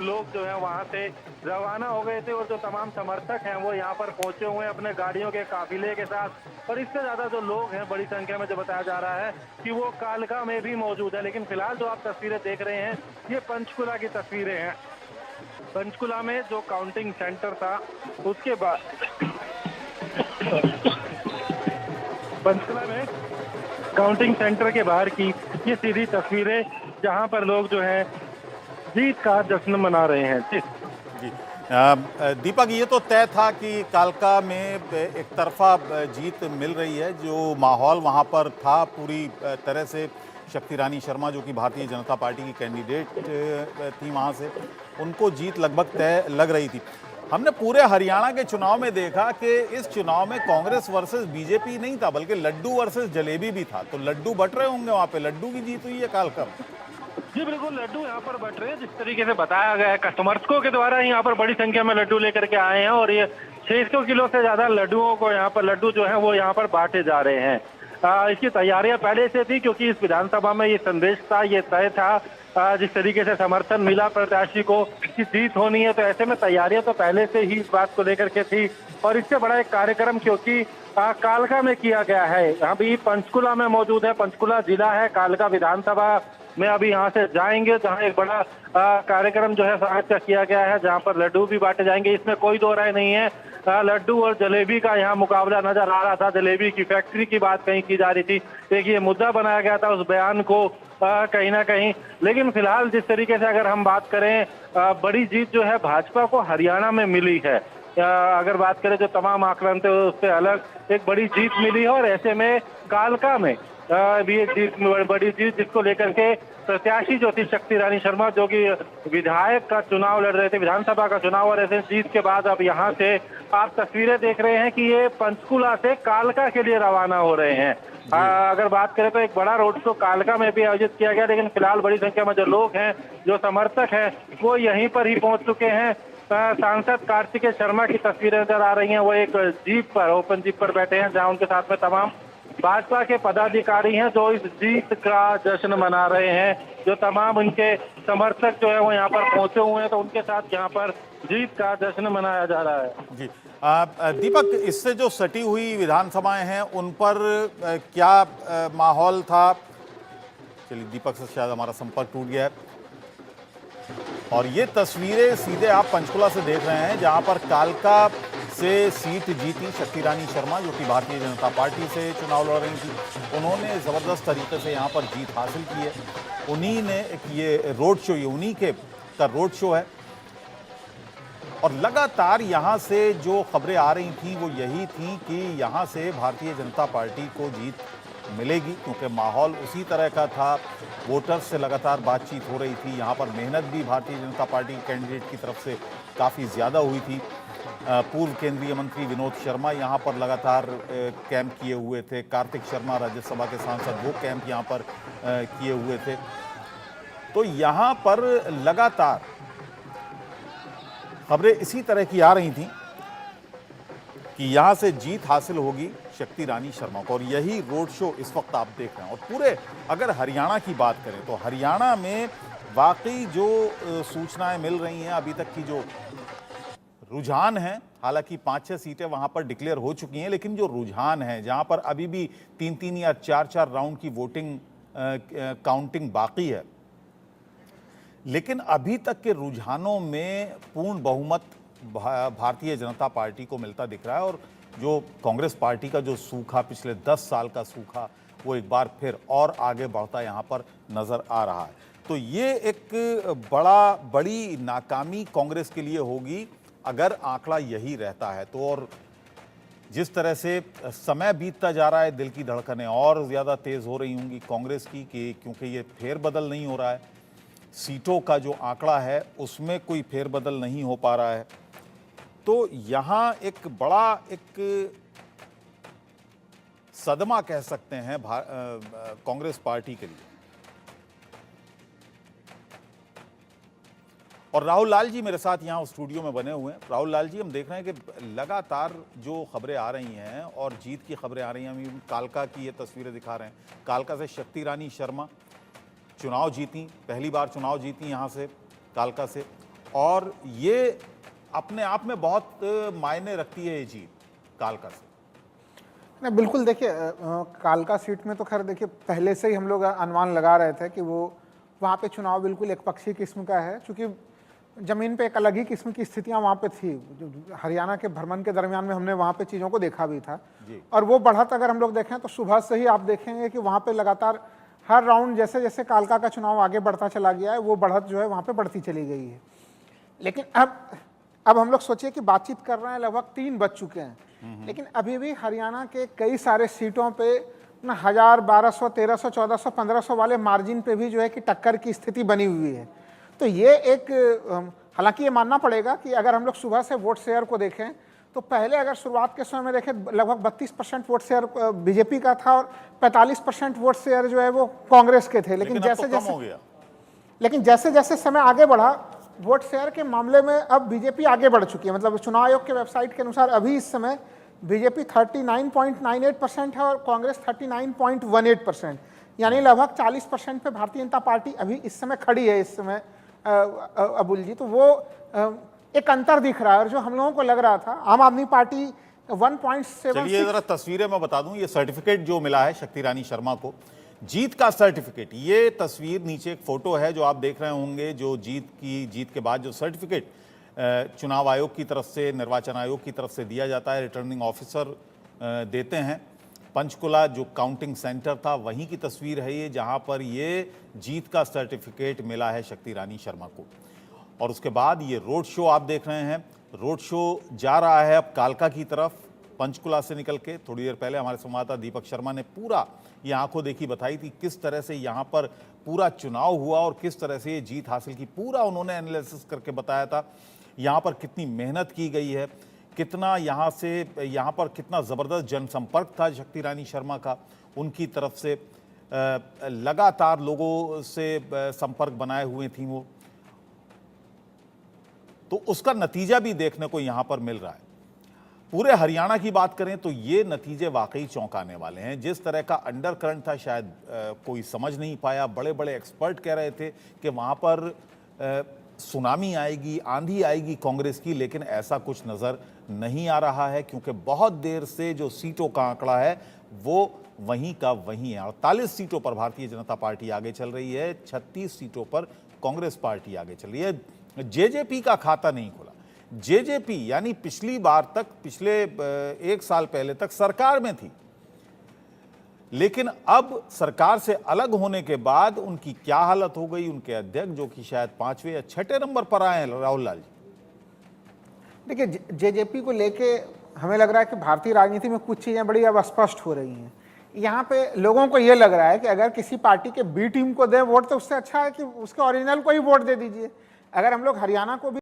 लोग जो है वहां से रवाना हो गए थे और जो तमाम समर्थक हैं वो यहाँ पर पहुंचे हुए हैं अपने गाड़ियों के काफिले के साथ। और इससे ज्यादा जो लोग हैं बड़ी संख्या में जो बताया जा रहा है कि वो कालका में भी मौजूद है। लेकिन फिलहाल जो आप तस्वीरें देख रहे हैं ये पंचकुला की तस्वीरें हैं। पंचकुला में जो काउंटिंग सेंटर था उसके बाद पंचकुला में काउंटिंग सेंटर के बाहर की ये सीधी तस्वीरें जहां पर लोग जो है जीत का जश्न मना रहे हैं। जी जी। दीपक, ये तो तय था कि कालका में एक तरफा जीत मिल रही है। जो माहौल वहाँ पर था पूरी तरह से, शक्ति रानी शर्मा जो कि भारतीय जनता पार्टी की कैंडिडेट थी वहाँ से, उनको जीत लगभग तय लग रही थी। हमने पूरे हरियाणा के चुनाव में देखा कि इस चुनाव में कांग्रेस वर्सेस बीजेपी नहीं था, बल्कि लड्डू वर्सेस जलेबी भी था। तो लड्डू बट रहे होंगे वहाँ पे, लड्डू की जीत हुई है कालका में। जी बिल्कुल, लड्डू यहाँ पर बट रहे हैं। जिस तरीके से बताया गया है कस्टमर्स के द्वारा यहाँ पर बड़ी संख्या में लड्डू लेकर के आए हैं और ये 600 किलो से ज्यादा लड्डुओं को यहाँ पर लड्डू जो है वो यहाँ पर बांटे जा रहे हैं। इसकी तैयारियां पहले से थी क्योंकि इस विधानसभा में ये संदेश था, ये तय था। जिस तरीके से समर्थन मिला प्रत्याशी को कि जीत होनी है, तो ऐसे में तैयारियां तो पहले से ही इस बात को लेकर के थी। और इससे बड़ा एक कार्यक्रम क्योंकि कालका में किया गया है। अभी पंचकुला में मौजूद है, पंचकुला जिला है, कालका विधानसभा में अभी यहाँ से जाएंगे जहाँ एक बड़ा कार्यक्रम जो है स्वागत का किया गया है, जहाँ पर लड्डू भी बांटे जाएंगे। इसमें कोई दो राय नहीं है। लड्डू और जलेबी का यहाँ मुकाबला नजर आ रहा था। जलेबी की फैक्ट्री की बात कहीं की जा रही थी, एक ये मुद्दा बनाया गया था उस बयान को कहीं ना कहीं। लेकिन फिलहाल जिस तरीके से अगर हम बात करें, बड़ी जीत जो है भाजपा को हरियाणा में मिली है। अगर बात करें जो तमाम आकलन थे उससे अलग एक बड़ी जीत मिली है। और ऐसे में कालका में भी एक जीत, बड़ी जीत जिसको लेकर के प्रत्याशी जो थी शक्ति रानी शर्मा, जो कि विधायक का चुनाव लड़ रहे थे, विधानसभा का चुनाव, और ऐसे जीत के बाद अब यहाँ से आप तस्वीरें देख रहे हैं कि ये पंचकुला से कालका के लिए रवाना हो रहे हैं। अगर बात करें तो एक बड़ा रोड शो कालका में भी आयोजित किया गया, लेकिन फिलहाल बड़ी संख्या में जो लोग हैं, जो समर्थक हैं, वो यहीं पर ही पहुंच चुके हैं। सांसद कार्तिकेय शर्मा की तस्वीरें नजर आ रही हैं। वो एक जीप पर, ओपन जीप पर बैठे हैं, जहां उनके साथ में तमाम भाजपा के पदाधिकारी हैं जो इस जीत का जश्न मना रहे हैं। जो तमाम उनके समर्थक जो है वो यहाँ पर पहुंचे हुए हैं, तो उनके साथ यहाँ पर जीत का जश्न मनाया जा रहा है। जी। दीपक, इससे जो सटी हुई विधानसभाएं हैं उन पर क्या माहौल था? चलिए, दीपक से शायद हमारा संपर्क टूट गया है। और ये तस्वीरें सीधे आप पंचकुला से देख रहे हैं, जहां पर कालका से सीट जीती शक्ति रानी शर्मा, जो कि भारतीय जनता पार्टी से चुनाव लड़ रही थी। उन्होंने ज़बरदस्त तरीके से यहाँ पर जीत हासिल की है। उन्हीं ने ये रोड शो, ये उन्हीं के का रोड शो है। और लगातार यहाँ से जो खबरें आ रही थी वो यही थी कि यहाँ से भारतीय जनता पार्टी को जीत मिलेगी, क्योंकि माहौल उसी तरह का था। वोटर्स से लगातार बातचीत हो रही थी। यहाँ पर मेहनत भी भारतीय जनता पार्टी कैंडिडेट की तरफ से काफ़ी ज़्यादा हुई थी। पूर्व केंद्रीय मंत्री विनोद शर्मा यहाँ पर लगातार कैंप किए हुए थे। कार्तिक शर्मा, राज्यसभा के सांसद, वो कैंप यहाँ पर किए हुए थे। तो यहाँ पर लगातार खबरें इसी तरह की आ रही थी कि यहां से जीत हासिल होगी शक्ति रानी शर्मा को। और यही रोड शो इस वक्त आप देख रहे हैं। और पूरे अगर हरियाणा की बात करें तो हरियाणा में वाकई जो सूचनाएं मिल रही हैं, अभी तक की जो रुझान है, हालांकि 5-6 सीटें वहां पर डिक्लेयर हो चुकी हैं, लेकिन जो रुझान है, जहां पर अभी भी 3-3 या 4-4 राउंड की वोटिंग काउंटिंग बाकी है, लेकिन अभी तक के रुझानों में पूर्ण बहुमत भारतीय जनता पार्टी को मिलता दिख रहा है। और जो कांग्रेस पार्टी का जो सूखा, पिछले 10 साल का सूखा, वो एक बार फिर और आगे बढ़ता यहाँ पर नजर आ रहा है। तो ये एक बड़ी नाकामी कांग्रेस के लिए होगी अगर आंकड़ा यही रहता है तो। और जिस तरह से समय बीतता जा रहा है, दिल की धड़कनें और ज़्यादा तेज़ हो रही होंगी कांग्रेस की, कि क्योंकि ये फेरबदल नहीं हो रहा है, सीटों का जो आंकड़ा है उसमें कोई फेरबदल नहीं हो पा रहा है। तो यहाँ एक बड़ा एक सदमा कह सकते हैं कांग्रेस पार्टी के लिए। और राहुल लाल जी मेरे साथ यहाँ स्टूडियो में बने हुए हैं। राहुल लाल जी, हम देख रहे हैं कि लगातार जो खबरें आ रही हैं और जीत की खबरें आ रही हैं, हम कालका की ये तस्वीरें दिखा रहे हैं। कालका से शक्ति रानी शर्मा चुनाव जीती, पहली बार चुनाव जीती यहाँ से कालका से। और ये अपने आप में बहुत मायने रखती है ये जीत कालका से। नहीं, बिल्कुल देखिए, कालका सीट में तो खैर देखिए पहले से ही हम लोग अनुमान लगा रहे थे कि वो वहाँ पे चुनाव बिल्कुल एक पक्षी किस्म का है, क्योंकि ज़मीन पे एक अलग ही किस्म की स्थितियाँ वहाँ पे थी। जो हरियाणा के भ्रमण के दरमियान में हमने वहाँ पे चीज़ों को देखा भी था, और वो बढ़त अगर हम लोग देखें तो सुबह से ही आप देखेंगे कि वहाँ पे लगातार हर राउंड जैसे जैसे कालका का चुनाव आगे बढ़ता चला गया है, वो बढ़त जो है वहाँ पे बढ़ती चली गई है। लेकिन अब हम लोग सोचिए कि बातचीत कर रहे हैं, लगभग 3 बज चुके हैं, लेकिन अभी भी हरियाणा के कई सारे सीटों पे ना 1000, 1200, 1300, 1400, 1500 वाले मार्जिन पे भी जो है कि टक्कर की स्थिति बनी हुई है। तो ये एक, हालांकि ये मानना पड़ेगा कि अगर हम लोग सुबह से वोट शेयर को देखें तो पहले अगर शुरुआत के समय में देखें लगभग 32% वोट शेयर बीजेपी का था और 45% वोट शेयर जो है वो कांग्रेस के थे। लेकिन जैसे जैसे समय आगे बढ़ा, वोट शेयर के मामले में अब बीजेपी आगे बढ़ चुकी है। मतलब चुनाव आयोग के वेबसाइट के अनुसार अभी इस समय बीजेपी 39.98% है और कांग्रेस 39.18%, यानी लगभग 40% पे भारतीय जनता पार्टी अभी इस समय खड़ी है इस समय अबुल जी। तो वो एक अंतर दिख रहा है, और जो हम लोगों को लग रहा था आम आदमी पार्टी 1.7। चलिए जरा तस्वीरें मैं बता दूं, ये सर्टिफिकेट जो मिला है शक्ति रानी शर्मा को, जीत का सर्टिफिकेट, ये तस्वीर नीचे एक फोटो है जो आप देख रहे होंगे, जो जीत के बाद जो सर्टिफिकेट चुनाव आयोग की तरफ से, निर्वाचन आयोग की तरफ से दिया जाता है, रिटर्निंग ऑफिसर देते हैं। पंचकुला जो काउंटिंग सेंटर था वहीं की तस्वीर है ये, जहां पर ये जीत का सर्टिफिकेट मिला है शक्ति रानी शर्मा को। और उसके बाद ये रोड शो आप देख रहे हैं, रोड शो जा रहा है अब कालका की तरफ, पंचकुला से निकल के। थोड़ी देर पहले हमारे संवाददाता दीपक शर्मा ने पूरा ये आंखों देखी बताई थी किस तरह से यहाँ पर पूरा चुनाव हुआ और किस तरह से ये जीत हासिल की, पूरा उन्होंने एनालिसिस करके बताया था। यहाँ पर कितनी मेहनत की गई है, कितना यहाँ पर कितना ज़बरदस्त जनसंपर्क था शक्ति रानी शर्मा का, उनकी तरफ से लगातार लोगों से संपर्क बनाए हुए थी वो, तो उसका नतीजा भी देखने को यहाँ पर मिल रहा है। पूरे हरियाणा की बात करें तो ये नतीजे वाकई चौंकाने वाले हैं। जिस तरह का अंडर करंट था शायद कोई समझ नहीं पाया। बड़े बड़े एक्सपर्ट कह रहे थे कि वहाँ पर सुनामी आएगी, आंधी आएगी कांग्रेस की, लेकिन ऐसा कुछ नज़र नहीं आ रहा है, क्योंकि बहुत देर से जो सीटों का आंकड़ा है वो वहीं का वहीं है। 48 सीटों पर भारतीय जनता पार्टी आगे चल रही है, 36 सीटों पर कांग्रेस पार्टी आगे चल रही है। जेजेपी का खाता नहीं खुला। जेजेपी यानी पिछली बार तक, पिछले 1 साल पहले तक सरकार में थी, लेकिन अब सरकार से अलग होने के बाद उनकी क्या हालत हो गई, उनके अध्यक्ष जो कि शायद 5वें या 6ठे नंबर पर आए हैं, राहुल लाल जी। देखिए, जेजेपी को लेके हमें लग रहा है कि भारतीय राजनीति में कुछ चीज़ें बड़ी अब स्पष्ट हो रही हैं। यहाँ पे लोगों को ये लग रहा है कि अगर किसी पार्टी के बी टीम को दे वोट तो उससे अच्छा है कि उसके ओरिजिनल को ही वोट दे दीजिए। अगर हम लोग हरियाणा को भी